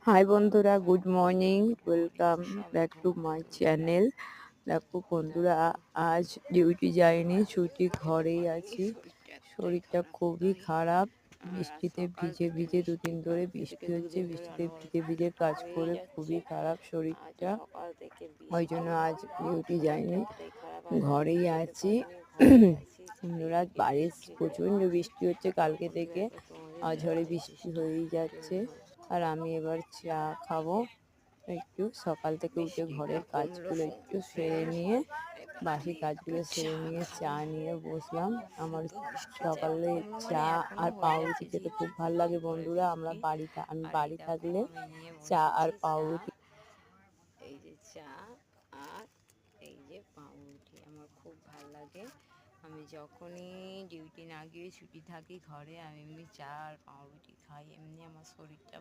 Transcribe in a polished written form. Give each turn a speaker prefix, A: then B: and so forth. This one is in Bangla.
A: হাই বন্ধুরা, good morning. Welcome back to my channel. দেখো বন্ধুরা, আজ ডিউটি যাইনি, ছুটি, ঘরেই আছি। শরীরটা খুবই খারাপ। বৃষ্টিতে ভিজে ভিজে 2 দিন ধরে বৃষ্টি হচ্ছে, বৃষ্টিতে ভিজে ভিজে কাজ করে খুবই খারাপ শরীরটা। ওই জন্য আজ ডিউটি যাইনি, ঘরেই আছি। বন্ধুরা, বাড়ির প্রচণ্ড বৃষ্টি হচ্ছে কালকে থেকে, ঝড়ে বৃষ্টি হয়েই যাচ্ছে। আর আমি এবার চা খাবো। একটু সকাল থেকে উঠে ঘরের কাজগুলো একটু সেরে নিয়ে, বাসি কাজগুলো সেরে নিয়ে চা নিয়ে বসলাম। আমার সকালে চা আর পাউরুটি খেতে খুব ভালো লাগে বন্ধুরা। আমি বাড়ি থাকলে চা আর পাউরুটি,
B: এই যে চা আর এই যে পাউরুটি আমার খুব ভাল লাগে। আমি যখনই ডিউটি না গিয়ে ছুটি থাকি ঘরে, আমি এমনি চা আর পাউরুটি খাই, এমনি আমার শরীরটা